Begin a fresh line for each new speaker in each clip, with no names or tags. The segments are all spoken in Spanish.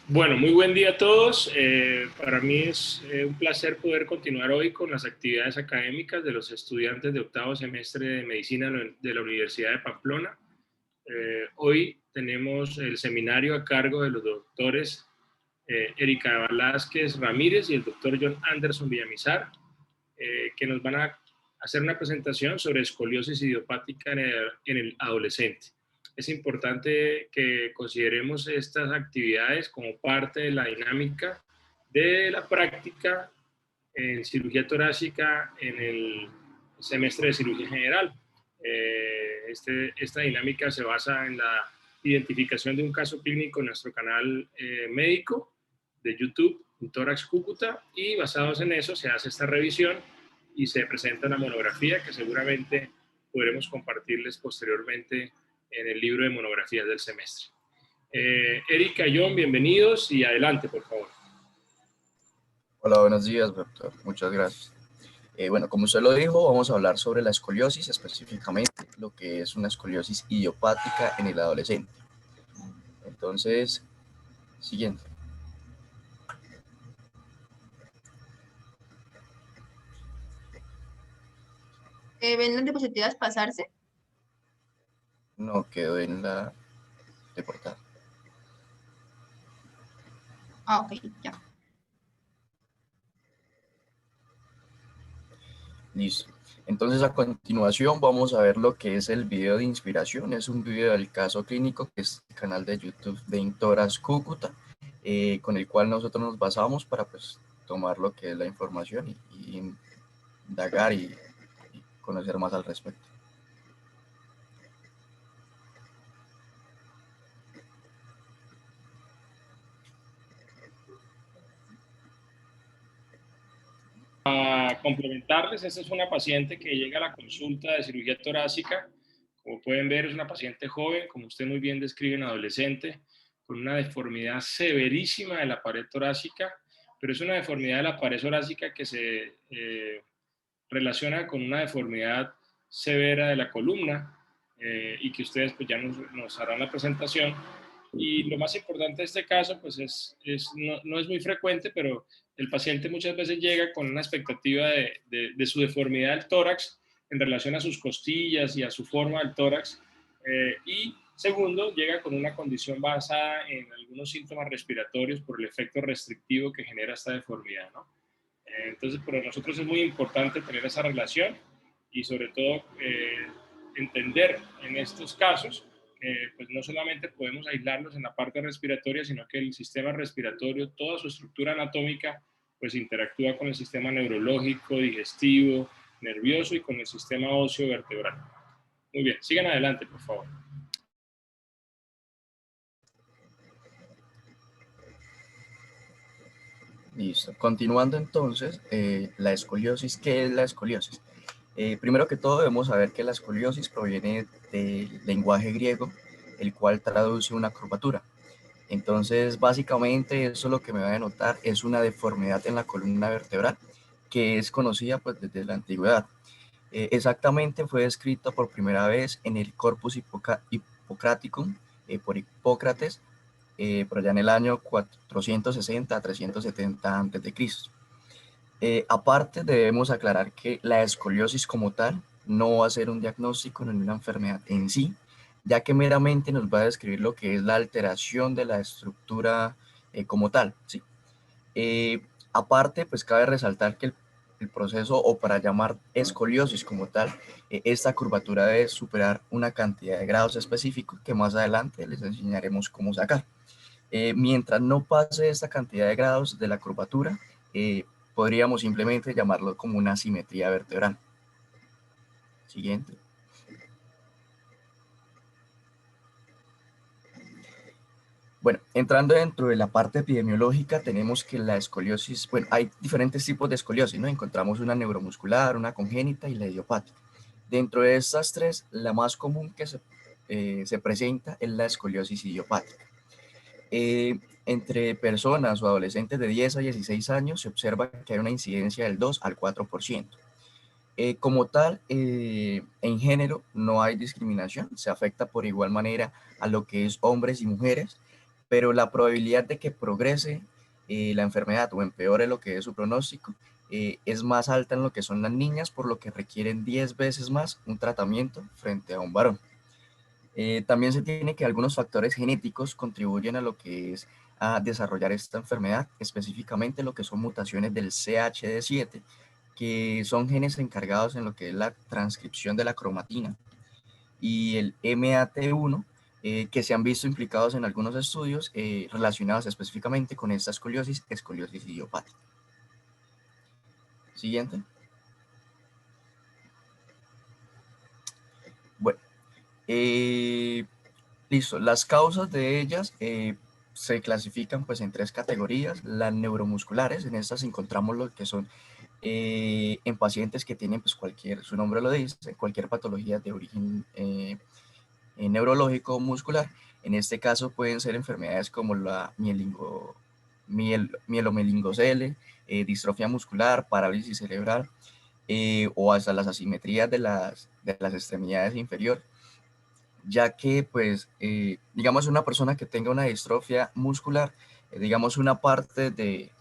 Bueno, muy buen día a todos. Para mí es un placer poder continuar hoy con las actividades académicas de los estudiantes de octavo semestre de medicina de la Universidad de Pamplona. Hoy tenemos el seminario a cargo de los doctores Erika Velázquez Ramírez y el doctor John Anderson Villamizar, que nos van a hacer una presentación sobre escoliosis idiopática en el adolescente. Es importante que consideremos estas actividades como parte de la dinámica de la práctica en cirugía torácica en el semestre de cirugía general. Esta dinámica se basa en la identificación de un caso clínico en nuestro canal médico de YouTube, Tórax Cúcuta, y basados en eso se hace esta revisión y se presenta una monografía que seguramente podremos compartirles posteriormente en el libro de monografías del semestre. Erika, John, bienvenidos y adelante, por favor.
Hola, buenos días, doctor. Muchas gracias. Bueno, como usted lo dijo, vamos a hablar sobre la escoliosis, específicamente lo que es una escoliosis idiopática en el adolescente. Entonces, siguiente.
¿Ven las diapositivas pasarse?
No, quedó en la de portada.
Ah, ok, ya.
Listo. Entonces, a continuación vamos a ver lo que es el video de inspiración. Es un video del caso clínico, que es el canal de YouTube de Tórax Cúcuta, con el cual nosotros nos basamos para pues tomar lo que es la información y indagar y conocer más al respecto.
Para complementarles, esta es una paciente que llega a la consulta de cirugía torácica. Como pueden ver, es una paciente joven, como usted muy bien describe, en adolescente, con una deformidad severísima de la pared torácica, pero es una deformidad de la pared torácica que se relaciona con una deformidad severa de la columna y que ustedes pues ya nos harán la presentación. Y lo más importante de este caso, pues no es muy frecuente, pero el paciente muchas veces llega con una expectativa de su deformidad del tórax en relación a sus costillas y a su forma del tórax. Y segundo, llega con una condición basada en algunos síntomas respiratorios por el efecto restrictivo que genera esta deformidad, ¿no? Entonces, para nosotros es muy importante tener esa relación y sobre todo entender en estos casos que pues no solamente podemos aislarlos en la parte respiratoria, sino que el sistema respiratorio, toda su estructura anatómica, pues interactúa con el sistema neurológico, digestivo, nervioso y con el sistema óseo vertebral. Muy bien, sigan adelante, por favor.
Listo. Continuando entonces, la escoliosis. ¿Qué es la escoliosis? Primero que todo debemos saber que la escoliosis proviene del lenguaje griego, el cual traduce una curvatura. Entonces, básicamente eso lo que me va a denotar es una deformidad en la columna vertebral que es conocida pues desde la antigüedad. Exactamente fue descrita por primera vez en el Corpus Hippocraticum por Hipócrates por allá en el año 460 a 370 a.C. Aparte, debemos aclarar que la escoliosis como tal no va a ser un diagnóstico ni una enfermedad en sí, ya que meramente nos va a describir lo que es la alteración de la estructura como tal, ¿sí? Aparte, pues cabe resaltar que el proceso, o para llamar escoliosis como tal, esta curvatura debe superar una cantidad de grados específicos que más adelante les enseñaremos cómo sacar. Mientras no pase esta cantidad de grados de la curvatura, podríamos simplemente llamarlo como una simetría vertebral. Siguiente. Bueno, entrando dentro de la parte epidemiológica, tenemos que la escoliosis, bueno, hay diferentes tipos de escoliosis, ¿no? Encontramos una neuromuscular, una congénita y la idiopática. Dentro de estas tres, la más común que se presenta es la escoliosis idiopática. Entre personas o adolescentes de 10 a 16 años se observa que hay una incidencia del 2 al 4%. Como tal, en género no hay discriminación, se afecta por igual manera a lo que es hombres y mujeres, pero la probabilidad de que progrese la enfermedad o empeore lo que es su pronóstico es más alta en lo que son las niñas, por lo que requieren 10 veces más un tratamiento frente a un varón. También se tiene que algunos factores genéticos contribuyen a lo que es a desarrollar esta enfermedad, específicamente lo que son mutaciones del CHD7, que son genes encargados en lo que es la transcripción de la cromatina, y el MAT1, que se han visto implicados en algunos estudios relacionados específicamente con esta escoliosis idiopática. Siguiente. Bueno, listo. Las causas de ellas se clasifican pues en 3 categorías. Las neuromusculares, en estas encontramos lo que son en pacientes que tienen pues su nombre lo dice, cualquier patología de origen neurológico o muscular. En este caso pueden ser enfermedades como la mielomeningocele, distrofia muscular, parálisis cerebral, o hasta las asimetrías de las extremidades inferiores, ya que pues digamos una persona que tenga una distrofia muscular, digamos una parte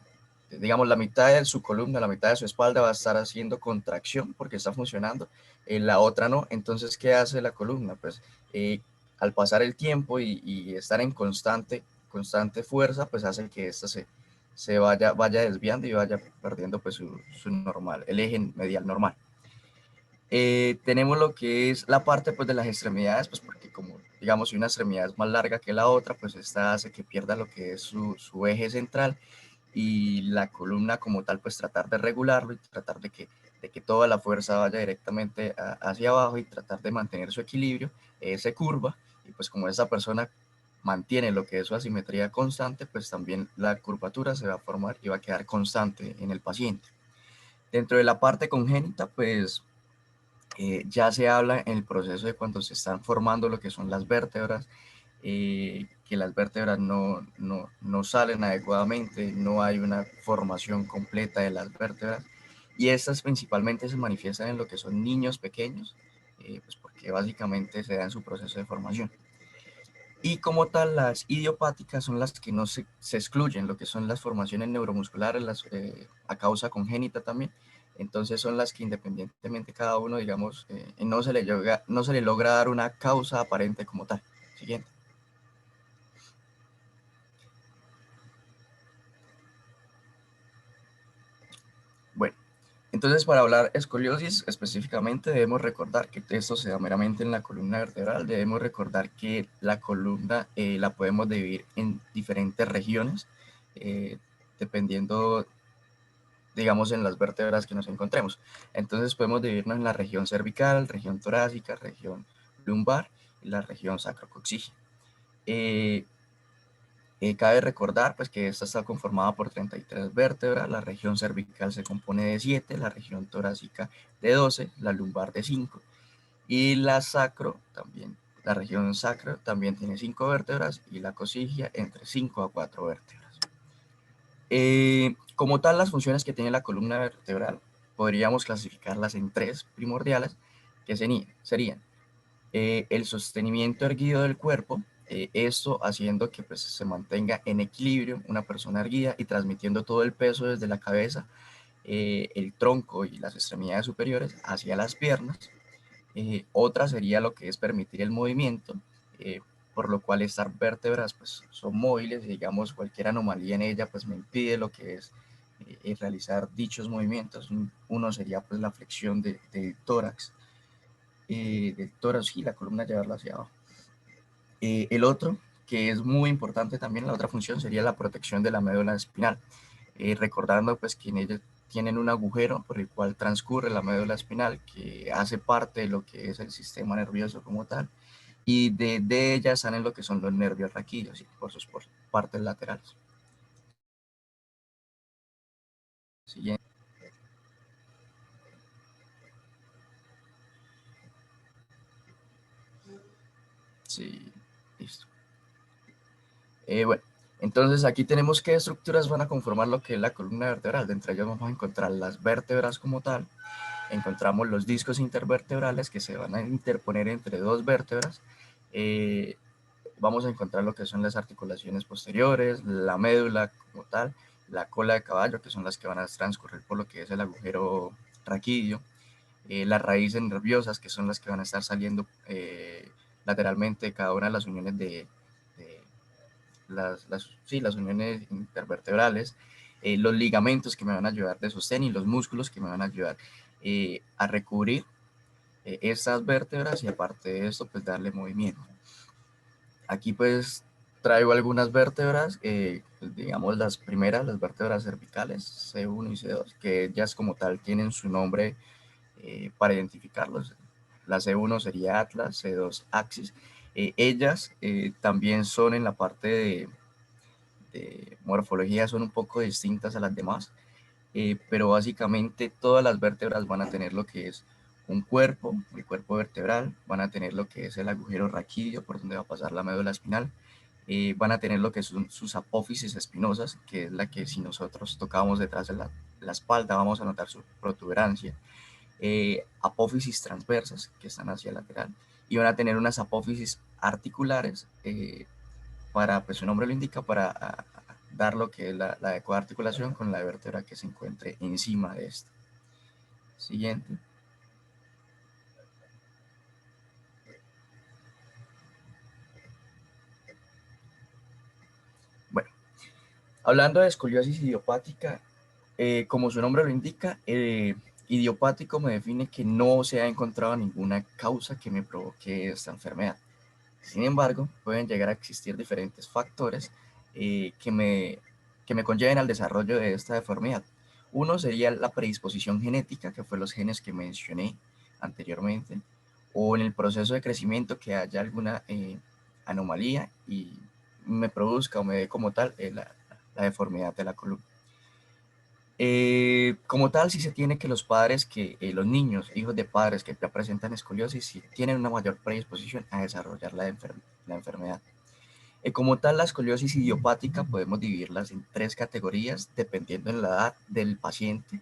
digamos la mitad de su columna, la mitad de su espalda va a estar haciendo contracción porque está funcionando, la otra no. Entonces, ¿qué hace la columna? Pues al pasar el tiempo y estar en constante fuerza, pues hace que esta se vaya desviando y vaya perdiendo pues su normal, el eje medial normal. Tenemos lo que es la parte pues de las extremidades, pues porque como digamos si una extremidad es más larga que la otra, pues esta hace que pierda lo que es su eje central, y la columna como tal pues tratar de regularlo y tratar de que toda la fuerza vaya directamente hacia abajo y tratar de mantener su equilibrio, se curva, y pues como esa persona mantiene lo que es su asimetría constante, pues también la curvatura se va a formar y va a quedar constante en el paciente. Dentro de la parte congénita, pues ya se habla en el proceso de cuando se están formando lo que son las vértebras, que las vértebras no salen adecuadamente, no hay una formación completa de las vértebras, y estas principalmente se manifiestan en lo que son niños pequeños, pues porque básicamente se da en su proceso de formación. Y como tal, las idiopáticas son las que no se excluyen, lo que son las formaciones neuromusculares, a causa congénita también. Entonces son las que independientemente cada uno, digamos, no se le logra dar una causa aparente como tal. Siguiente. Bueno, entonces para hablar escoliosis específicamente debemos recordar que esto se da meramente en la columna vertebral. Debemos recordar que la columna la podemos dividir en diferentes regiones, dependiendo, digamos, en las vértebras que nos encontremos. Entonces podemos dividirnos en la región cervical, región torácica, región lumbar y la región sacrocoxígea. Cabe recordar pues, que esta está conformada por 33 vértebras. La región cervical se compone de 7, la región torácica de 12, la lumbar de 5, y la región sacro también tiene 5 vértebras, y la coccigia entre 5 a 4 vértebras. Como tal, las funciones que tiene la columna vertebral podríamos clasificarlas en 3 primordiales, que serían el sostenimiento erguido del cuerpo, esto haciendo que pues, se mantenga en equilibrio una persona erguida y transmitiendo todo el peso desde la cabeza, el tronco y las extremidades superiores hacia las piernas. Otra sería lo que es permitir el movimiento, por lo cual estas vértebras pues, son móviles, y digamos cualquier anomalía en ella pues me impide lo que es realizar dichos movimientos. Uno sería pues la flexión del tórax y la columna llevarla hacia abajo. El otro, que es muy importante también, la otra función sería la protección de la médula espinal, recordando pues que en ella tienen un agujero por el cual transcurre la médula espinal, que hace parte de lo que es el sistema nervioso como tal, y de ella salen lo que son los nervios raquídeos y por sus partes laterales. Siguiente. Sí, listo. Bueno, entonces aquí tenemos qué estructuras van a conformar lo que es la columna vertebral. De entre ellas vamos a encontrar las vértebras como tal, encontramos los discos intervertebrales que se van a interponer entre dos vértebras, vamos a encontrar lo que son las articulaciones posteriores, la médula como tal, la cola de caballo, que son las que van a transcurrir por lo que es el agujero raquídeo, las raíces nerviosas, que son las que van a estar saliendo lateralmente de cada una de las uniones de las uniones intervertebrales, los ligamentos que me van a ayudar de sostén y los músculos que me van a ayudar a recubrir estas vértebras y aparte de esto, pues darle movimiento. Aquí pues traigo algunas vértebras, pues, digamos las primeras, las vértebras cervicales, C1 y C2, que ellas como tal tienen su nombre para identificarlos. La C1 sería Atlas, C2 Axis. Ellas también son en la parte de morfología, son un poco distintas a las demás, pero básicamente todas las vértebras van a tener lo que es un cuerpo, el cuerpo vertebral, van a tener lo que es el agujero raquídeo por donde va a pasar la médula espinal, van a tener lo que son sus apófisis espinosas, que es la que si nosotros tocamos detrás de la espalda vamos a notar su protuberancia, apófisis transversas que están hacia el lateral, y van a tener unas apófisis articulares, para, pues su nombre lo indica, para dar lo que es la adecuada articulación con la vértebra que se encuentre encima de esta. Siguiente. Bueno, hablando de escoliosis idiopática, como su nombre lo indica, idiopático me define que no se ha encontrado ninguna causa que me provoque esta enfermedad. Sin embargo, pueden llegar a existir diferentes factores que me conlleven al desarrollo de esta deformidad. Uno sería la predisposición genética, que fue los genes que mencioné anteriormente, o en el proceso de crecimiento que haya alguna anomalía y me produzca o me dé como tal la deformidad de la columna. Como tal, sí se tiene que los padres, los niños, hijos de padres que ya presentan escoliosis, sí tienen una mayor predisposición a desarrollar la enfermedad. Como tal, la escoliosis idiopática podemos dividirlas en tres categorías dependiendo de la edad del paciente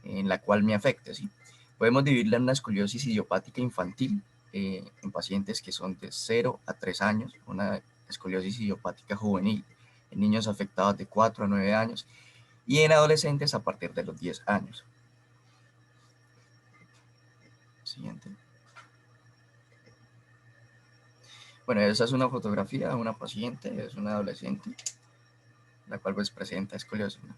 en la cual me afecte, ¿sí? Podemos dividirla en una escoliosis idiopática infantil, en pacientes que son de 0 a 3 años, una escoliosis idiopática juvenil en niños afectados de 4 a 9 años, y en adolescentes a partir de los 10 años. Siguiente. Bueno, esa es una fotografía de una paciente, es una adolescente, la cual pues presenta escoliosis, ¿no?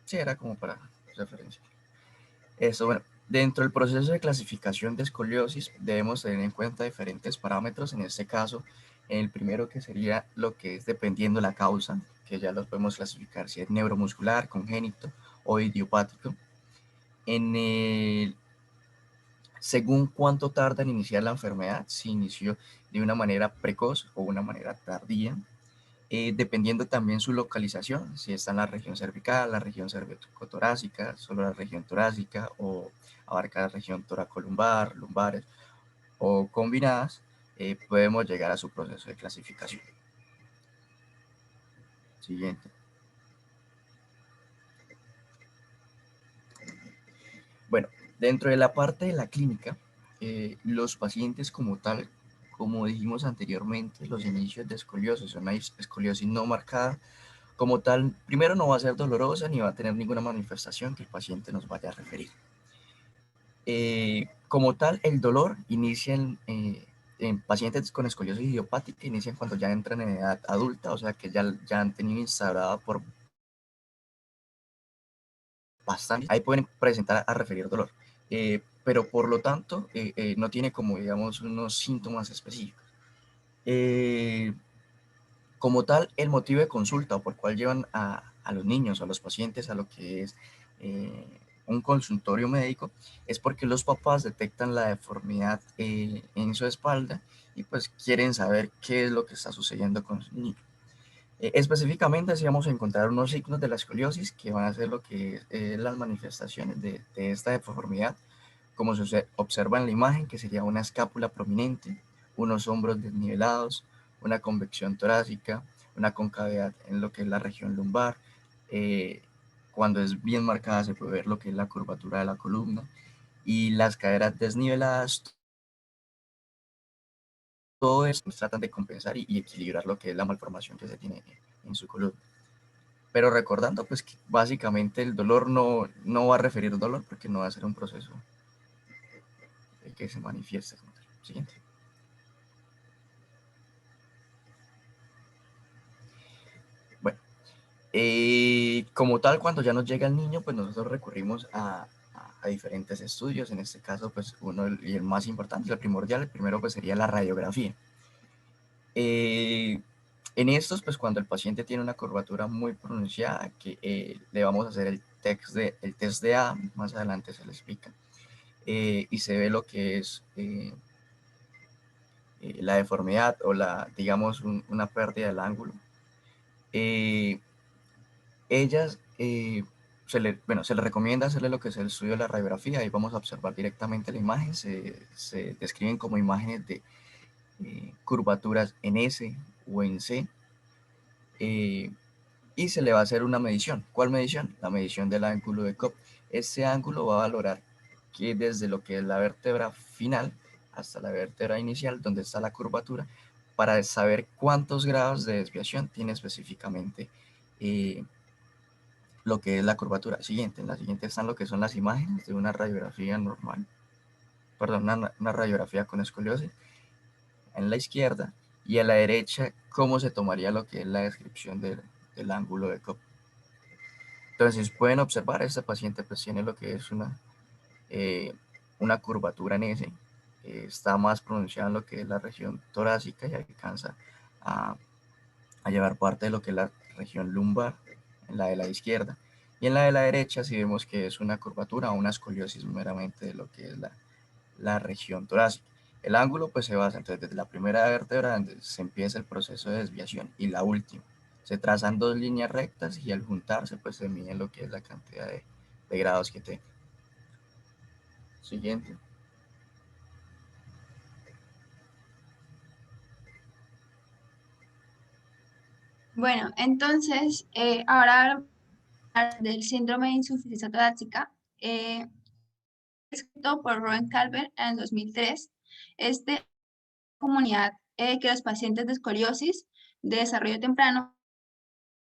Sí, era como para referencia. Eso, bueno, dentro del proceso de clasificación de escoliosis debemos tener en cuenta diferentes parámetros. En este caso, el primero que sería lo que es dependiendo la causa, que ya los podemos clasificar si es neuromuscular, congénito o idiopático. Según cuánto tarda en iniciar la enfermedad, si inició de una manera precoz o una manera tardía, dependiendo también su localización, si está en la región cervical, la región cervicotorácica, solo la región torácica o abarca la región toracolumbar, lumbares o combinadas, podemos llegar a su proceso de clasificación. Siguiente. Bueno, dentro de la parte de la clínica, los pacientes como tal, como dijimos anteriormente, los inicios de escoliosis, una escoliosis no marcada, como tal, primero no va a ser dolorosa ni va a tener ninguna manifestación que el paciente nos vaya a referir. Como tal, el dolor inicia en pacientes con escoliosis idiopática, inician cuando ya entran en edad adulta, o sea que ya han tenido instaurada por bastante, ahí pueden presentar a referir dolor, pero por lo tanto no tiene como digamos unos síntomas específicos. Como tal, el motivo de consulta o por cual llevan a los niños o a los pacientes a lo que es un consultorio médico es porque los papás detectan la deformidad en su espalda y pues quieren saber qué es lo que está sucediendo con su niño. Específicamente, si vamos a encontrar unos signos de la escoliosis que van a ser lo que es las manifestaciones de esta deformidad, como se observa en la imagen, que sería una escápula prominente, unos hombros desnivelados, una convección torácica, una concavidad en lo que es la región lumbar. Cuando es bien marcada se puede ver lo que es la curvatura de la columna y las caderas desniveladas, todo eso pues, tratan de compensar y equilibrar lo que es la malformación que se tiene en su columna. Pero recordando pues que básicamente el dolor no va a referir dolor porque no va a ser un proceso que se manifieste. Siguiente. Bueno, como tal, cuando ya nos llega el niño, pues nosotros recurrimos a diferentes estudios. En este caso, pues uno y el más importante, el primordial, el primero pues sería la radiografía. En estos, pues cuando el paciente tiene una curvatura muy pronunciada, que le vamos a hacer el test de A, más adelante se le explica, y se ve lo que es la deformidad o digamos, una pérdida del ángulo. Ellas, se le recomienda hacerle lo que es el estudio de la radiografía. Ahí vamos a observar directamente la imagen. Se describen como imágenes de curvaturas en S o en C. Y se le va a hacer una medición. ¿Cuál medición? La medición del ángulo de Cobb. Este ángulo va a valorar que desde lo que es la vértebra final hasta la vértebra inicial, donde está la curvatura, para saber cuántos grados de desviación tiene específicamente lo que es la curvatura. Siguiente, en la siguiente están lo que son las imágenes de una radiografía normal, perdón, una radiografía con escoliosis en la izquierda, y a la derecha cómo se tomaría lo que es la descripción del ángulo de Cobb. Entonces pueden observar, este paciente pues tiene lo que es una curvatura en S, está más pronunciada en lo que es la región torácica y alcanza a llevar parte de lo que es la región lumbar, en la de la izquierda. Y en la de la derecha sí vemos que es una curvatura o una escoliosis meramente de lo que es la región torácica. El ángulo pues se basa entonces desde la primera vértebra donde se empieza el proceso de desviación y la última. Se trazan dos líneas rectas y al juntarse pues se mide lo que es la cantidad de grados que tenga. Siguiente.
Bueno, entonces, ahora del síndrome de insuficiencia torácica, escrito por Rowan Calvert en el 2003. Este comunidad que los pacientes de escoliosis de desarrollo temprano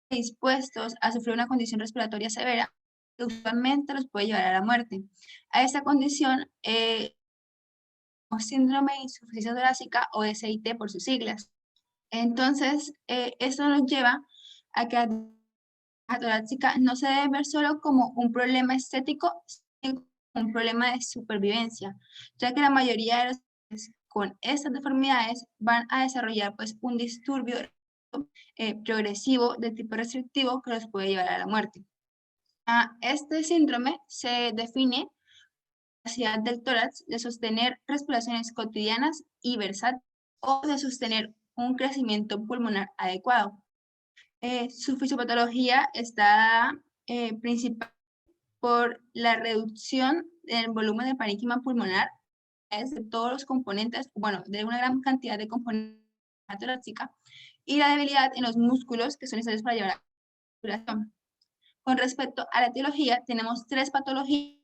dispuestos a sufrir una condición respiratoria severa que usualmente los puede llevar a la muerte. A esta condición, síndrome de insuficiencia torácica o SIT por sus siglas. Entonces, esto nos lleva a que la torácica no se debe ver solo como un problema estético, sino como un problema de supervivencia, ya que la mayoría de los pacientes con estas deformidades van a desarrollar pues un disturbio progresivo de tipo restrictivo que los puede llevar a la muerte. Este síndrome se define la capacidad del tórax de sostener respiraciones cotidianas y versátiles o de sostener un crecimiento pulmonar adecuado. Su fisiopatología está principal por la reducción del volumen de parénquima pulmonar de todos los componentes, bueno, de una gran cantidad de componentes torácica, y la debilidad en los músculos que son necesarios para llevar a la respiración. Con respecto a la etiología, tenemos tres patologías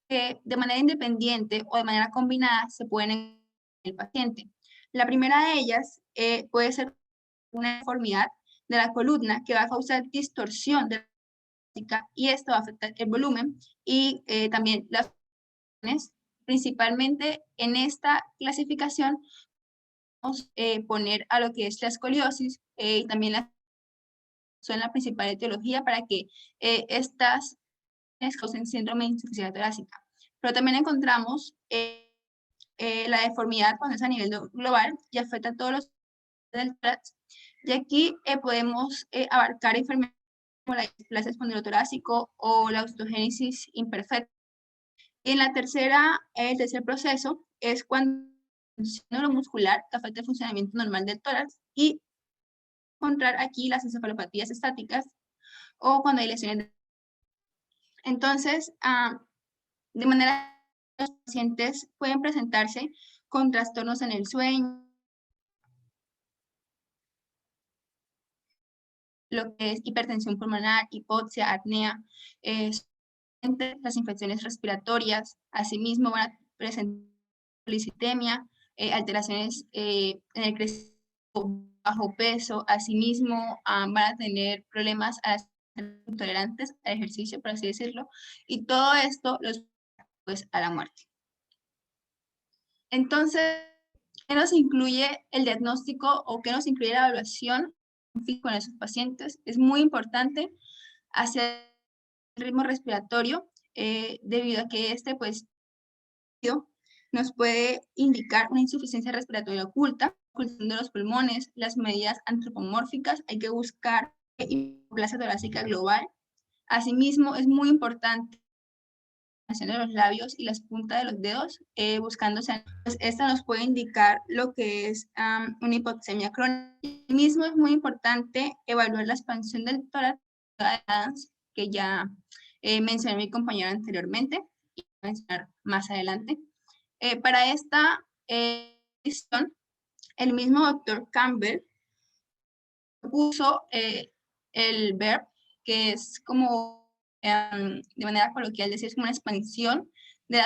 que de manera independiente o de manera combinada se pueden encontrar en el paciente. La primera de ellas puede ser una deformidad de la columna que va a causar distorsión de la torácica, y esto va a afectar el volumen y también las funciones. Principalmente en esta clasificación vamos a poner a lo que es la escoliosis y también son la principal etiología para que estas causen síndrome de insuficiencia torácica. Pero también encontramos la deformidad cuando es a nivel global y afecta a todos los del tórax. Y aquí podemos abarcar enfermedades como la displasia espondilotorácico o la osteogénesis imperfecta. Y en la el tercer proceso es cuando el neuromuscular que afecta el funcionamiento normal del tórax, y encontrar aquí las encefalopatías estáticas o cuando hay lesiones. Entonces, de manera que los pacientes pueden presentarse con trastornos en el sueño, lo que es hipertensión pulmonar, hipoxia, apnea, las infecciones respiratorias. Asimismo van a presentar policitemia, alteraciones en el crecimiento, bajo peso. Asimismo, van a tener problemas a las intolerantes al ejercicio, por así decirlo, y todo esto los pues a la muerte. Entonces, ¿qué nos incluye el diagnóstico o qué nos incluye la evaluación con esos pacientes? Es muy importante hacer el ritmo respiratorio debido a que este pues nos puede indicar una insuficiencia respiratoria oculta, ocultación de los pulmones, las medidas antropomórficas, hay que buscar hipoplasia torácica global. Asimismo, es muy importante de los labios y las puntas de los dedos, buscándose. Pues esta nos puede indicar lo que es una hipoxemia crónica. Mismo es muy importante evaluar la expansión del tórax, que ya mencioné mi compañero anteriormente y voy a mencionar más adelante. Para esta edición, el mismo doctor Campbell puso el verb, que es como, de manera coloquial decir, es como una expansión de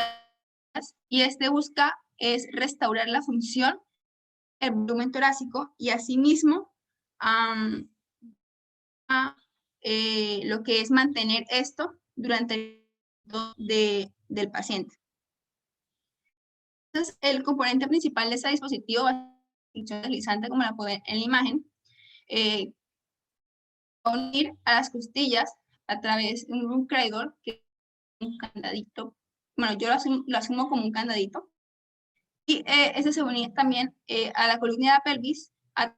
las, y este busca es restaurar la función del volumen torácico y asimismo lo que es mantener esto durante el del paciente. Entonces, el componente principal de este dispositivo va a ser la función deslizante, como la pueden ver en la imagen, unir a las costillas a través de un room cradle, que es un candadito. Bueno, yo lo asumo como un candadito. Y este se unía también a la columna de la pelvis a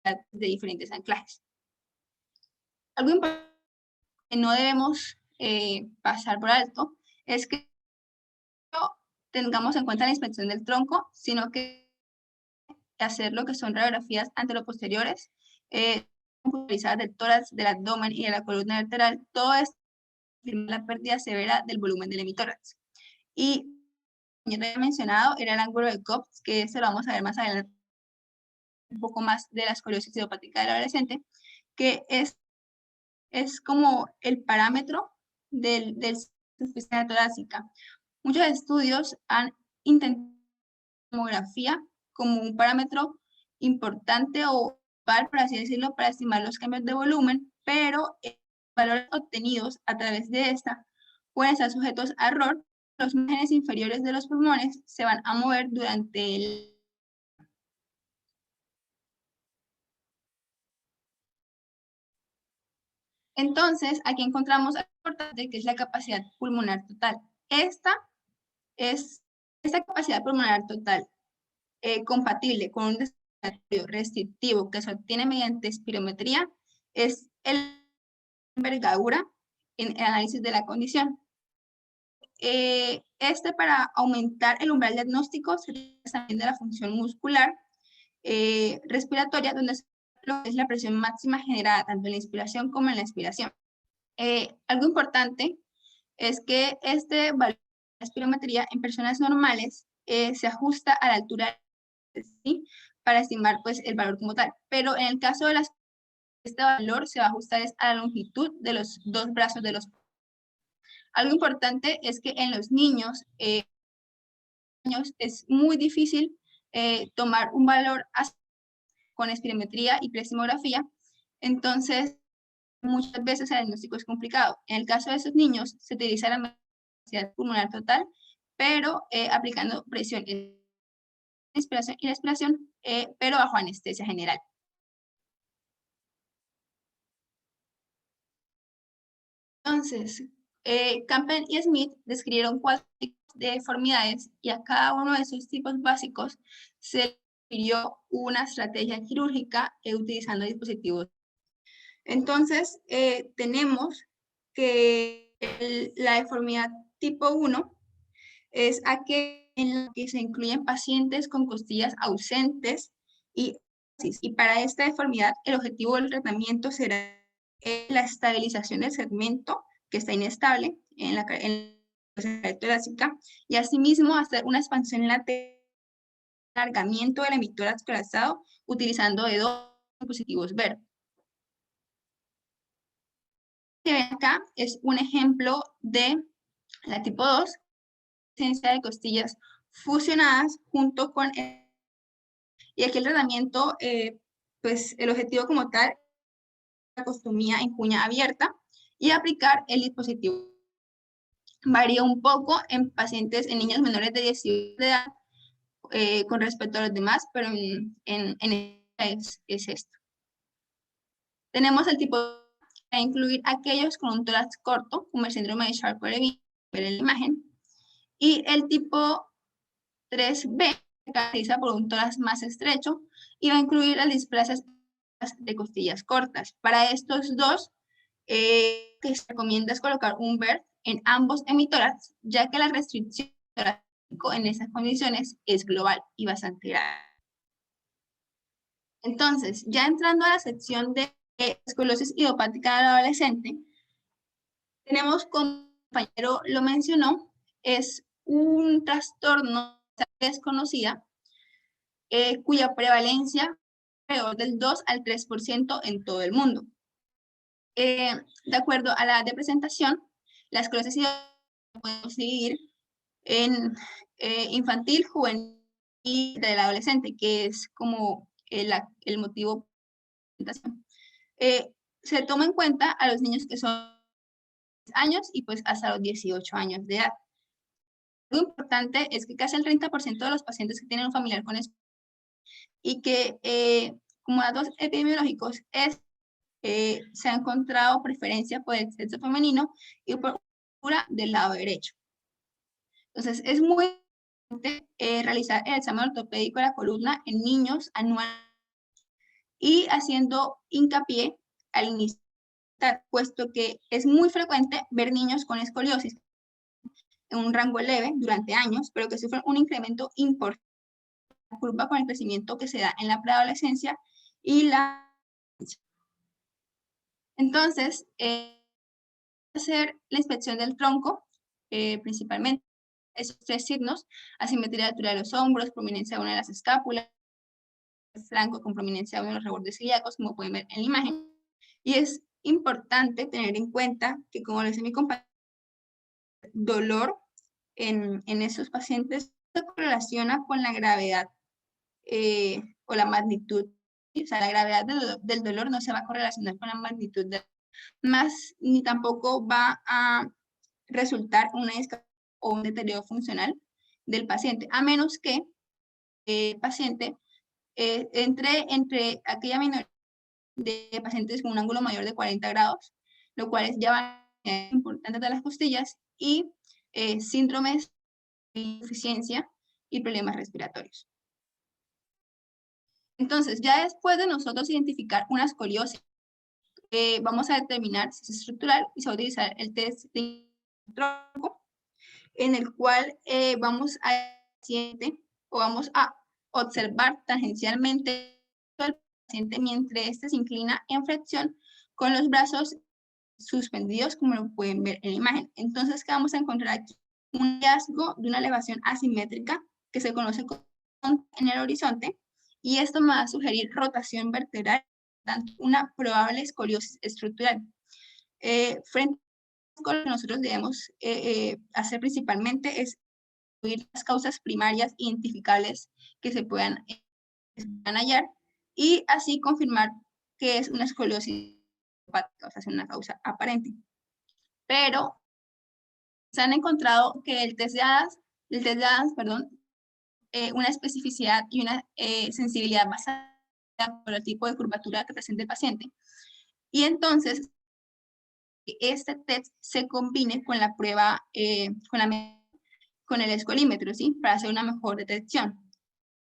través de diferentes anclajes. Algo importante que no debemos pasar por alto es que no tengamos en cuenta la inspección del tronco, sino que hacer lo que son radiografías anteroposteriores, computarizadas del tórax, del abdomen y de la columna vertebral. Todo esto la pérdida severa del volumen del hemitórax. Y ya lo he mencionado, era el ángulo de Cobb, que se lo vamos a ver más adelante, un poco más de la escoliosis idiopática del adolescente, que es como el parámetro del insuficiencia torácica. Muchos estudios han intentado la tomografía como un parámetro importante o por así decirlo, para estimar los cambios de volumen, pero los valores obtenidos a través de esta pueden estar sujetos a error. Los márgenes inferiores de los pulmones se van a mover durante el... Entonces, aquí encontramos algo importante, que es la capacidad pulmonar total. Esta capacidad pulmonar total compatible con un desarrollo restrictivo que se obtiene mediante espirometría es el envergadura en el análisis de la condición. Para aumentar el umbral diagnóstico se utiliza también de la función muscular respiratoria, donde es la presión máxima generada tanto en la inspiración como en la expiración. Algo importante es que este valor de espirometría en personas normales se ajusta a la altura, ¿sí?, para estimar pues el valor como tal, pero en el caso de este valor se va a ajustar a la longitud de los dos brazos de los. Algo importante es que en los niños es muy difícil tomar un valor con espirometría y pleximografía, entonces muchas veces el diagnóstico es complicado. En el caso de esos niños se utiliza la capacidad pulmonar total, pero aplicando presión en la inspiración y la expiración, pero bajo anestesia general. Entonces, Campbell y Smith describieron 4 tipos de deformidades y a cada uno de esos tipos básicos se refirió una estrategia quirúrgica utilizando dispositivos. Entonces, tenemos que la deformidad tipo 1 es aquella en la que se incluyen pacientes con costillas ausentes y para esta deformidad el objetivo del tratamiento será la estabilización del segmento que está inestable en la torácica y asimismo hacer una expansión lateral, alargamiento del hemitórax colapsado utilizando de 2 dispositivos VERB. Que ven acá es un ejemplo de la tipo 2, presencia de costillas fusionadas junto con y aquí el tratamiento, pues el objetivo como tal, la costomía en cuña abierta y aplicar el dispositivo. Varía un poco en pacientes, en niños menores de 18 de edad con respecto a los demás, pero es esto. Tenemos el tipo a incluir aquellos con un tórax corto, como el síndrome de Charcot-Levin, ver en la imagen, y el tipo 3B se caracteriza por un tórax más estrecho y va a incluir las displasias de costillas cortas. Para estos dos, que se recomienda es colocar un BERT en ambos hemitórax, ya que la restricción en esas condiciones es global y bastante grave. Entonces, ya entrando a la sección de escoliosis idiopática del adolescente, tenemos, como el compañero lo mencionó, es un trastorno desconocida cuya prevalencia es alrededor del 2 al 3% en todo el mundo. De acuerdo a la edad de presentación, la escoliosis idiopática podemos dividir en infantil, juvenil y del adolescente, que es como el motivo de presentación. Se toma en cuenta a los niños que son 10 años y pues hasta los 18 años de edad. Lo importante es que casi el 30% de los pacientes que tienen un familiar con escoliosis y que como datos epidemiológicos se ha encontrado preferencia por el sexo femenino y por del lado derecho. Entonces, es muy importante realizar el examen ortopédico de la columna en niños anual y haciendo hincapié al inicio, puesto que es muy frecuente ver niños con escoliosis en un rango leve durante años, pero que sufren un incremento importante de la curva con el crecimiento que se da en la preadolescencia y la... Entonces, hacer la inspección del tronco, principalmente esos 3 signos: asimetría de la altura de los hombros, prominencia de una de las escápulas, flanco con prominencia de uno de los rebordes ilíacos, como pueden ver en la imagen. Y es importante tener en cuenta que, como lo dice mi compañero, dolor en esos pacientes se correlaciona con la gravedad o la magnitud. O sea, la gravedad del dolor no se va a correlacionar con la magnitud más, ni tampoco va a resultar una discapacidad o un deterioro funcional del paciente, a menos que el paciente entre aquella minoría de pacientes con un ángulo mayor de 40 grados, lo cual es ya importante de las costillas, y síndromes de insuficiencia y problemas respiratorios. Entonces, ya después de nosotros identificar una escoliosis, vamos a determinar si es estructural y se va a utilizar el test de tronco, en el cual vamos a observar tangencialmente al paciente mientras este se inclina en flexión con los brazos suspendidos, como lo pueden ver en la imagen. Entonces, ¿qué vamos a encontrar aquí? Un hallazgo de una elevación asimétrica que se conoce como en el horizonte, y esto me va a sugerir rotación vertebral, tanto una probable escoliosis estructural. Frente a lo que nosotros debemos hacer principalmente es incluir las causas primarias identificables que se puedan hallar y así confirmar que es una escoliosis hepática, o sea, es una causa aparente. Pero se han encontrado que el test de Adams, una especificidad y una sensibilidad basada por el tipo de curvatura que presenta el paciente. Y entonces, este test se combine con la prueba, con el escolímetro, ¿sí? Para hacer una mejor detección.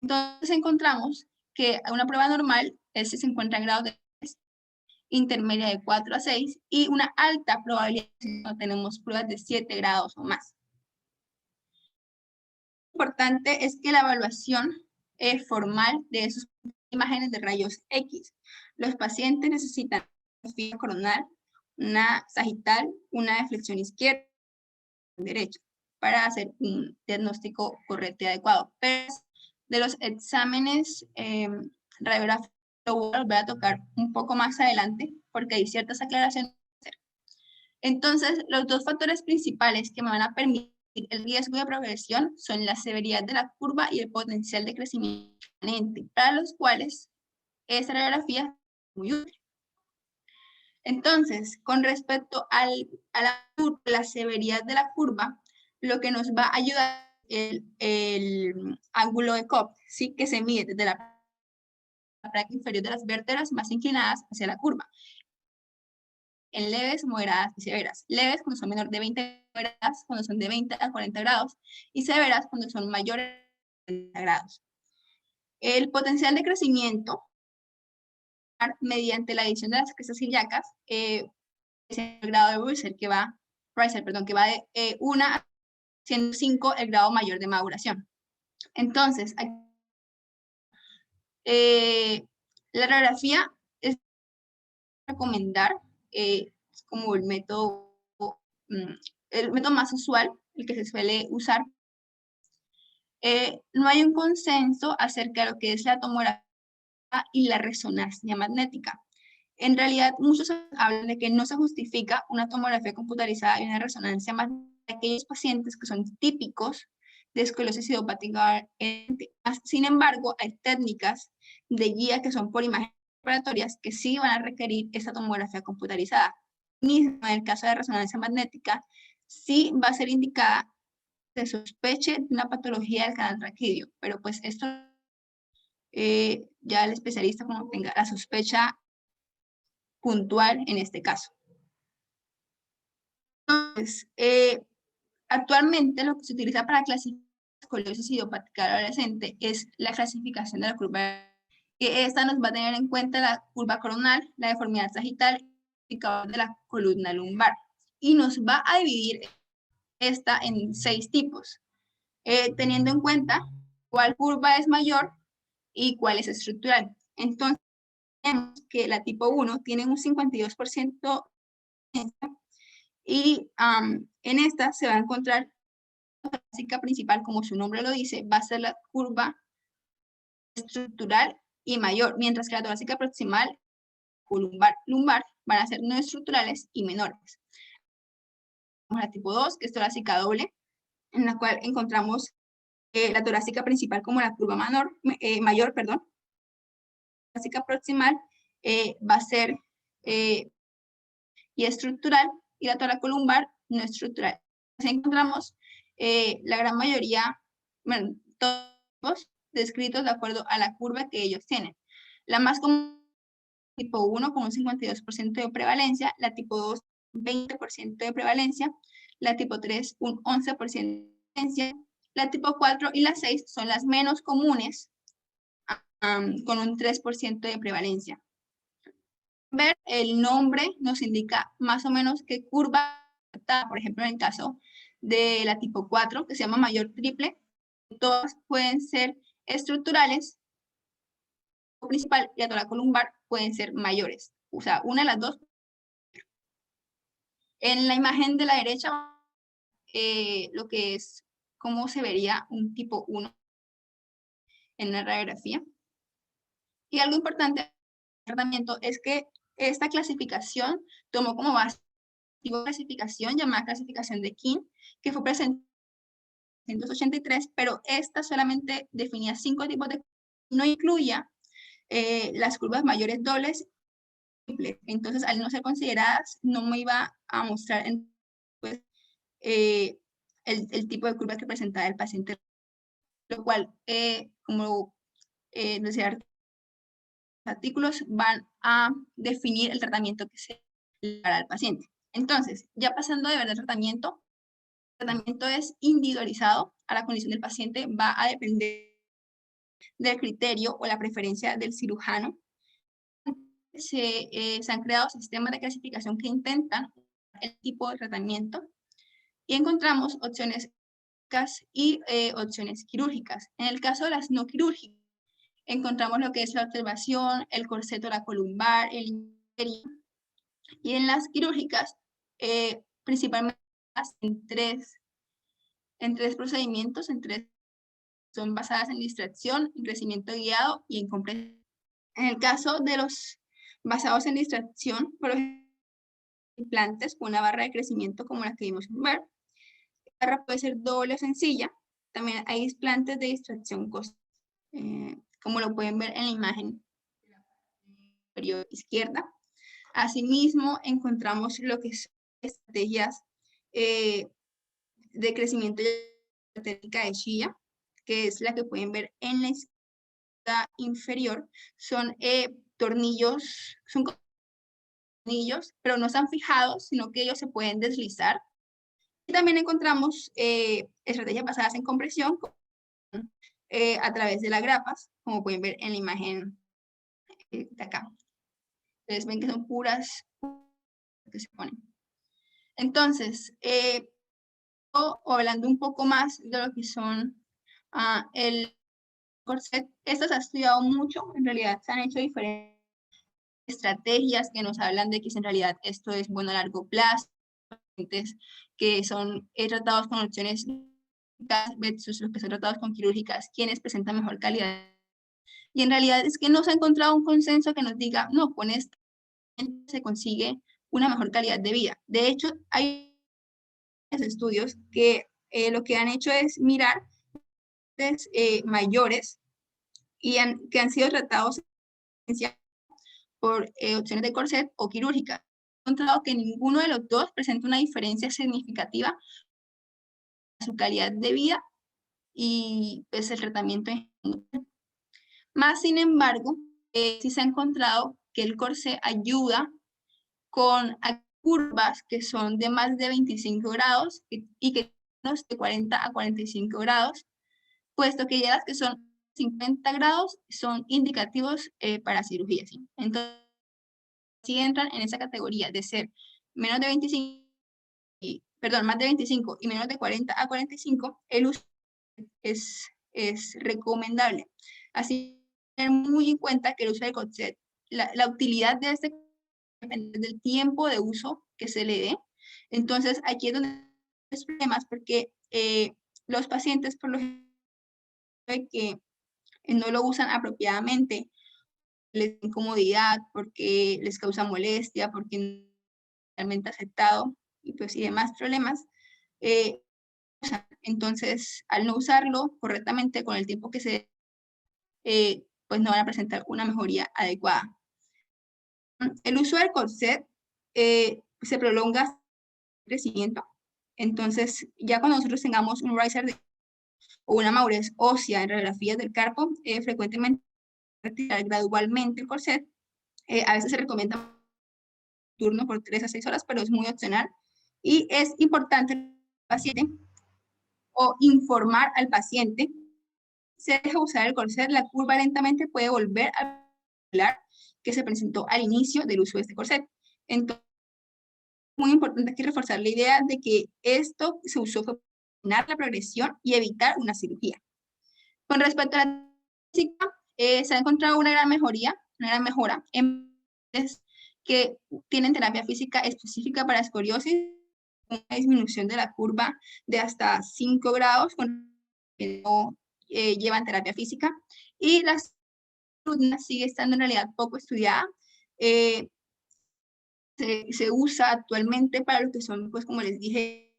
Entonces encontramos que una prueba normal se encuentra en grado de intermedia de 4 a 6 y una alta probabilidad no tenemos pruebas de 7 grados o más. Lo importante es que la evaluación formal de esas imágenes de rayos X, los pacientes necesitan una fila coronal, una sagital, una de flexión izquierda y derecha para hacer un diagnóstico correcto y adecuado. Pero de los exámenes radiográficos lo voy a volver a tocar un poco más adelante porque hay ciertas aclaraciones que hacer. Entonces, los dos factores principales que me van a permitir el riesgo de progresión son la severidad de la curva y el potencial de crecimiento permanente, para los cuales esta radiografía es muy útil. Entonces, con respecto a la severidad de la curva, lo que nos va a ayudar es el ángulo de Cobb, ¿sí? Que se mide desde la parte inferior de las vértebras más inclinadas hacia la curva, en leves, moderadas y severas. Leves cuando son menor de 20 grados, cuando son de 20 a 40 grados, y severas cuando son mayores de 40 grados. El potencial de crecimiento mediante la adición de las crestas ilíacas es el grado de Riser, que va de 1 a 105, el grado mayor de maduración. Entonces, la radiografía es recomendar como el método más usual, el que se suele usar. No hay un consenso acerca de lo que es la tomografía y la resonancia magnética. En realidad, muchos hablan de que no se justifica una tomografía computarizada y una resonancia magnética de aquellos pacientes que son típicos de esclerosis idiopática. Sin embargo, hay técnicas de guía que son por imágenes operatorias que sí van a requerir esta tomografía computarizada. Mismo en el caso de resonancia magnética, sí va a ser indicada se sospeche de una patología del canal raquídeo, pero pues esto ya el especialista como tenga la sospecha puntual en este caso. Entonces, actualmente lo que se utiliza para clasificar escoliosis idiopática adolescente es la clasificación de la curva, que esta nos va a tener en cuenta la curva coronal, la deformidad sagital y el indicador de la columna lumbar, y nos va a dividir esta en 6 tipos, teniendo en cuenta cuál curva es mayor y cuál es estructural. Entonces, vemos que la tipo 1 tiene un 52% y en esta se va a encontrar la torácica principal, como su nombre lo dice, va a ser la curva estructural y mayor, mientras que la torácica proximal o lumbar van a ser no estructurales y menores. La tipo 2, que es torácica doble, en la cual encontramos la torácica principal como la curva mayor, perdón. La torácica proximal va a ser y estructural, y la toracolumbar no estructural. Así encontramos la gran mayoría, bueno, todos descritos de acuerdo a la curva que ellos tienen. La más común, tipo 1 con un 52% de prevalencia, la tipo 2 20% de prevalencia, la tipo 3 un 11% de prevalencia, la tipo 4 y la 6 son las menos comunes, con un 3% de prevalencia. Ver el nombre nos indica más o menos qué curva está. Por ejemplo, en el caso de la tipo 4, que se llama mayor triple, todas pueden ser estructurales, o principal y la toracolumbar pueden ser mayores. O sea, una de las dos. En la imagen de la derecha, lo que es cómo se vería un tipo 1 en la radiografía. Y algo importante del tratamiento es que esta clasificación tomó como base una clasificación llamada clasificación de King, que fue presentada en 1983, pero esta solamente definía 5 tipos de curvas, no incluía las curvas mayores dobles y triples. Entonces, al no ser consideradas, no me iba a mostrar pues, el tipo de curva que presentaba el paciente, lo cual, como decía, artículos van a definir el tratamiento que se le dará al paciente. Entonces, ya pasando de ver el tratamiento es individualizado a la condición del paciente, va a depender del criterio o la preferencia del cirujano. Se han creado sistemas de clasificación que intentan el tipo de tratamiento y encontramos opciones y opciones quirúrgicas. En el caso de las no quirúrgicas, encontramos lo que es la observación, el corset toracolumbar, el interio, y en las quirúrgicas, principalmente en tres procedimientos, son basadas en distracción, en crecimiento guiado y en compresión. En el caso de los basados en distracción, por ejemplo, implantes con una barra de crecimiento como la que vimos en ver, barra puede ser doble o sencilla. También hay implantes de distracción costera, como lo pueden ver en la imagen superior izquierda. Asimismo, encontramos lo que son estrategias de crecimiento de la técnica de Shia, que es la que pueden ver en la izquierda inferior. Son tornillos, pero no están fijados, sino que ellos se pueden deslizar. Y también encontramos estrategias basadas en compresión a través de las grapas, como pueden ver en la imagen de acá. Ustedes ven que son puras que se ponen. Entonces, hablando un poco más de lo que son el corset, esto se ha estudiado mucho, en realidad se han hecho diferentes estrategias que nos hablan de que en realidad esto es bueno a largo plazo, que son tratados con opciones versus los que son tratados con quirúrgicas, quienes presentan mejor calidad. Y en realidad es que no se ha encontrado un consenso que nos diga, no, con esto se consigue una mejor calidad de vida. De hecho, hay estudios que lo que han hecho es mirar mayores y que han sido tratados por opciones de corset o quirúrgica. He encontrado que ninguno de los dos presenta una diferencia significativa en su calidad de vida y pues el tratamiento en general. Más sin embargo, sí se ha encontrado que el corset ayuda con curvas que son de más de 25 grados y que son de 40 a 45 grados, puesto que ya las que son 50 grados son indicativos para cirugía. ¿Sí? Entonces, si entran en esa categoría de ser menos de 25, más de 25 y menos de 40 a 45, el uso es recomendable. Así, tener muy en cuenta que el uso del corset, la utilidad de este depende del tiempo de uso que se le dé. Entonces, aquí es donde hay problemas porque los pacientes, por lo general, que no lo usan apropiadamente, les da incomodidad, porque les causa molestia, porque no es realmente aceptado y pues y demás problemas. Entonces, al no usarlo correctamente con el tiempo que se pues no van a presentar una mejoría adecuada. El uso del corset se prolonga el crecimiento. Entonces, ya cuando nosotros tengamos un riser o una madurez ósea en radiografías del carpo, frecuentemente retirar gradualmente el corset. A veces se recomienda turno por 3 a 6 horas, pero es muy opcional. Y es importante el paciente o informar al paciente, se deja usar el corset, la curva lentamente puede volver a hablar que se presentó al inicio del uso de este corset. Entonces, muy importante aquí reforzar la idea de que esto se usó para frenar la progresión y evitar una cirugía. Con respecto a la física, se ha encontrado una gran mejora en que tienen terapia física específica para escoliosis, una disminución de la curva de hasta 5 grados con que no llevan terapia física, y la columna sigue estando en realidad poco estudiada. Se usa actualmente para lo que son, pues como les dije,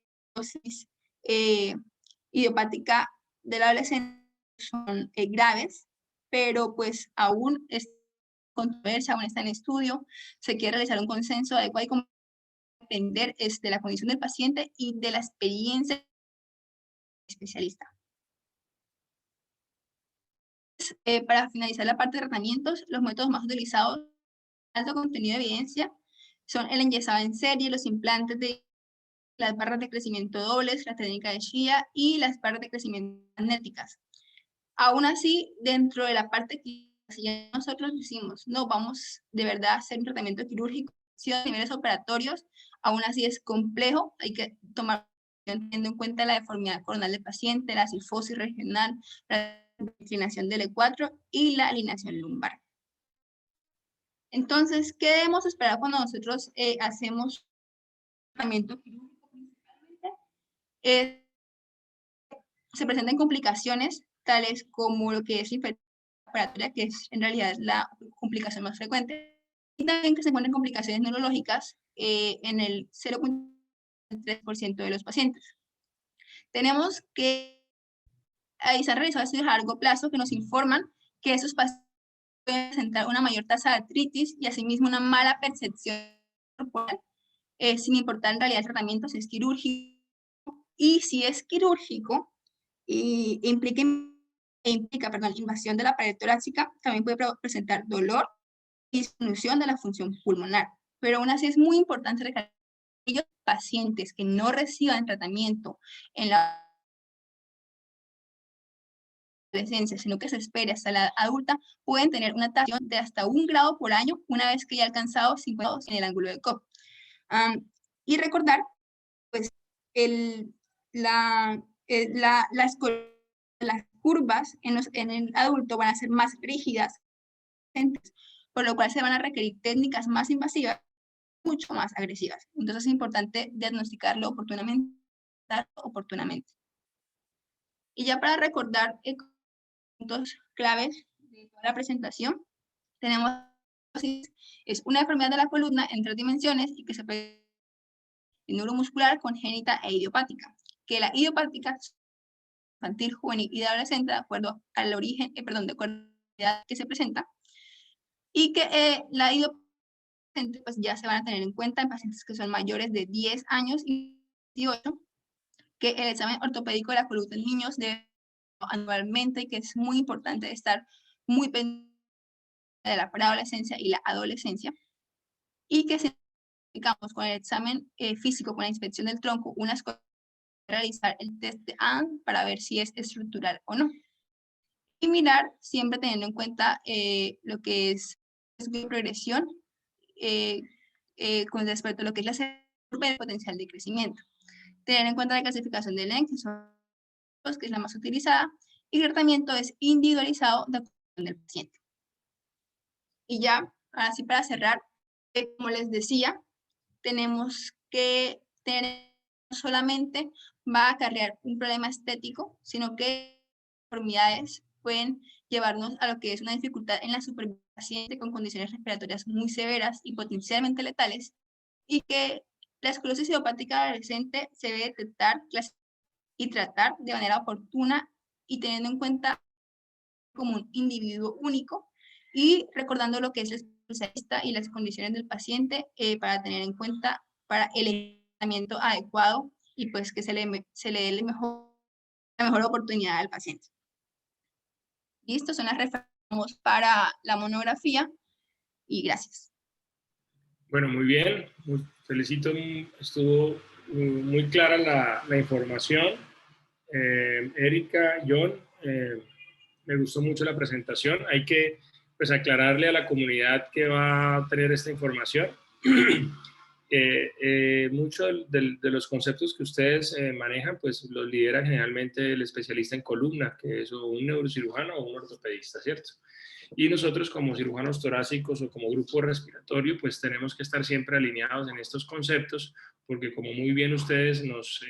idiopática del adolescente, son graves, pero pues aún es controversia, aún está en estudio, se quiere realizar un consenso adecuado y como depender de la condición del paciente y de la experiencia del especialista. Para finalizar la parte de tratamientos, los métodos más utilizados de alto contenido de evidencia son el enyesado en serie, los implantes de las barras de crecimiento dobles, la técnica de Shia y las barras de crecimiento magnéticas. Aún así, dentro de la parte que nosotros decimos, no, vamos de verdad a hacer un tratamiento quirúrgico, a niveles operatorios, aún así es complejo, hay que tomar teniendo en cuenta la deformidad coronal del paciente, la cifosis regional, la inclinación del E4 y la alineación lumbar. Entonces, ¿qué debemos esperar cuando nosotros hacemos tratamiento quirúrgico principalmente? Se presentan complicaciones tales como lo que es infección operatoria, que es en realidad la complicación más frecuente, y también que se encuentran complicaciones neurológicas en el 0.3% de los pacientes. tenemos que ahí se han realizado estudios a largo plazo que nos informan que esos pacientes pueden presentar una mayor tasa de artritis y asimismo una mala percepción corporal, sin importar en realidad el tratamiento si es quirúrgico. Y si es quirúrgico y implica invasión de la pared torácica, también puede presentar dolor y disminución de la función pulmonar. Pero aún así es muy importante recalcar que aquellos pacientes que no reciban tratamiento en la adolescencia, sino que se espere hasta la adulta, pueden tener una tasa de hasta 1 grado por año una vez que ya ha alcanzado 50 grados en el ángulo de Cobb. Y recordar, pues, las curvas en el adulto van a ser más rígidas, por lo cual se van a requerir técnicas más invasivas, mucho más agresivas. Entonces es importante diagnosticarlo oportunamente. Y ya para recordar puntos claves de toda la presentación, tenemos es una enfermedad de la columna en 3 dimensiones y que se presenta neuromuscular, congénita e idiopática. Que la idiopática infantil, juvenil y adolescente, de acuerdo al origen, de acuerdo a la edad que se presenta, y que la idiopática pues ya se van a tener en cuenta en pacientes que son mayores de 10 años y 18, que el examen ortopédico de la columna en niños debe anualmente y que es muy importante estar muy pendiente de la preadolescencia y la adolescencia, y que se digamos con el examen físico, con la inspección del tronco, unas cosas, realizar el test de AN para ver si es estructural o no. Y mirar, siempre teniendo en cuenta lo que es progresión con respecto a lo que es la curva de potencial de crecimiento. Tener en cuenta la clasificación de Lenk, que es la más utilizada, y el tratamiento es individualizado de acuerdo con el paciente. Y ya, ahora sí para cerrar, como les decía, tenemos que tener no solamente va a acarrear un problema estético, sino que deformidades pueden llevarnos a lo que es una dificultad en la supervivencia del paciente con condiciones respiratorias muy severas y potencialmente letales, y que la esclerosis idiopática adolescente se debe detectar y tratar de manera oportuna y teniendo en cuenta como un individuo único y recordando lo que es el especialista y las condiciones del paciente para tener en cuenta para el tratamiento adecuado y pues que se le dé la mejor oportunidad al paciente. Listo, son las referencias para la monografía y gracias.
Bueno, muy bien, felicito, estuvo muy clara la información. Erika, John, me gustó mucho la presentación. Hay que pues aclararle a la comunidad que va a tener esta información. Muchos de los conceptos que ustedes manejan, pues los lidera generalmente el especialista en columna, que es un neurocirujano o un ortopedista, ¿cierto? Y nosotros como cirujanos torácicos o como grupo respiratorio, pues tenemos que estar siempre alineados en estos conceptos, porque como muy bien ustedes nos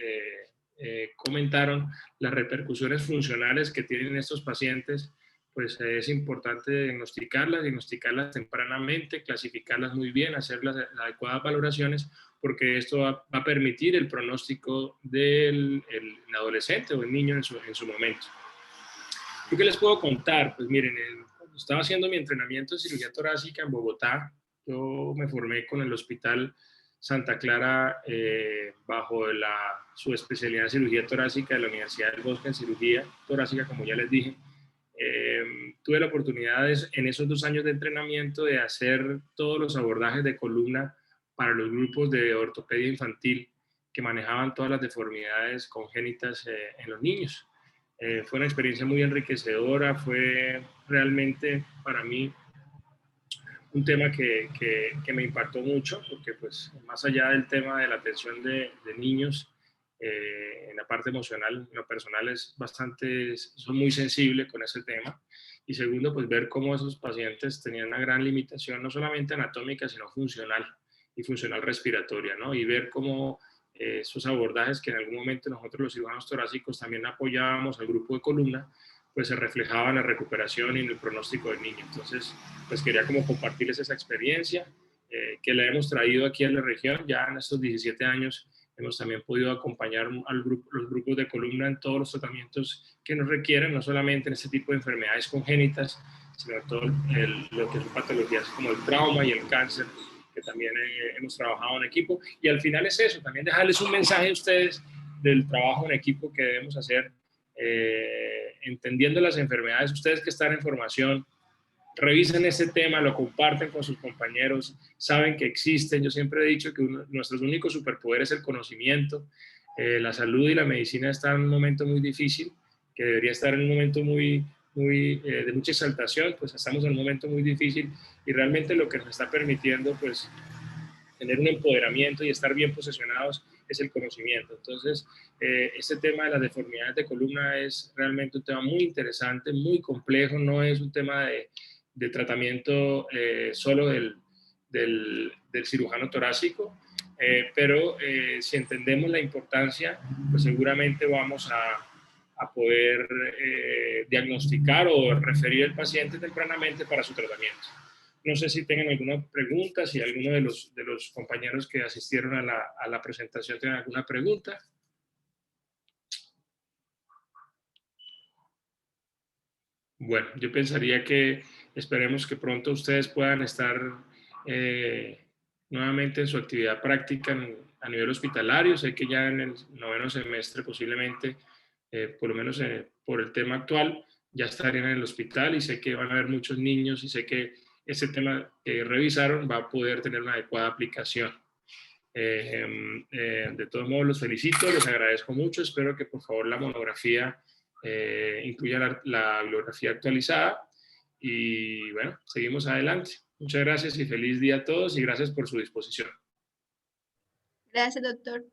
comentaron, las repercusiones funcionales que tienen estos pacientes, pues es importante diagnosticarlas tempranamente, clasificarlas muy bien, hacer las adecuadas valoraciones, porque esto va a permitir el pronóstico del adolescente o el niño en su momento. ¿Yo qué les puedo contar? Pues miren, cuando estaba haciendo mi entrenamiento de cirugía torácica en Bogotá, yo me formé con el Hospital Santa Clara bajo su especialidad en cirugía torácica de la Universidad del Bosque en cirugía torácica, como ya les dije. Tuve la oportunidad en esos 2 años de entrenamiento de hacer todos los abordajes de columna para los grupos de ortopedia infantil que manejaban todas las deformidades congénitas en los niños. Fue una experiencia muy enriquecedora, fue realmente para mí un tema que me impactó mucho, porque pues más allá del tema de la atención de niños, en la parte emocional, en lo personal son muy sensibles con ese tema. Y segundo, pues ver cómo esos pacientes tenían una gran limitación, no solamente anatómica, sino funcional y funcional respiratoria, ¿no? Y ver cómo esos abordajes que en algún momento nosotros los cirujanos torácicos también apoyábamos al grupo de columna, pues se reflejaba en la recuperación y en el pronóstico del niño. Entonces, pues quería como compartirles esa experiencia que la hemos traído aquí a la región ya en estos 17 años hemos también podido acompañar los grupos de columna en todos los tratamientos que nos requieren, no solamente en este tipo de enfermedades congénitas, sino en todo lo que son patologías como el trauma y el cáncer, que también hemos trabajado en equipo. Y al final es eso, también dejarles un mensaje a ustedes del trabajo en equipo que debemos hacer, entendiendo las enfermedades. Ustedes que están en formación, revisen ese tema, lo comparten con sus compañeros, saben que existen. Yo siempre he dicho que nuestros únicos superpoderes es el conocimiento. La salud y la medicina están en un momento muy difícil, que debería estar en un momento de mucha exaltación, pues estamos en un momento muy difícil, y realmente lo que nos está permitiendo pues tener un empoderamiento y estar bien posicionados es el conocimiento. Entonces, este tema de las deformidades de columna es realmente un tema muy interesante, muy complejo, no es un tema de tratamiento solo del cirujano torácico, pero si entendemos la importancia, pues seguramente vamos a poder diagnosticar o referir al paciente tempranamente para su tratamiento. No sé si tengan alguna pregunta, si alguno de los compañeros que asistieron a la presentación tienen alguna pregunta. Bueno, yo pensaría que esperemos que pronto ustedes puedan estar nuevamente en su actividad práctica a nivel hospitalario. Sé que ya en el 9º semestre posiblemente, por lo menos por el tema actual, ya estarían en el hospital, y sé que van a haber muchos niños, y sé que ese tema que revisaron va a poder tener una adecuada aplicación. De todos modos, los felicito, les agradezco mucho. Espero que por favor la monografía incluya la bibliografía actualizada, y bueno, seguimos adelante. Muchas gracias y feliz día a todos, y gracias por su disposición.
Gracias, doctor.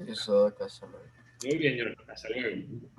Eso, hasta luego.
Muy bien, Jonathan. Hasta luego.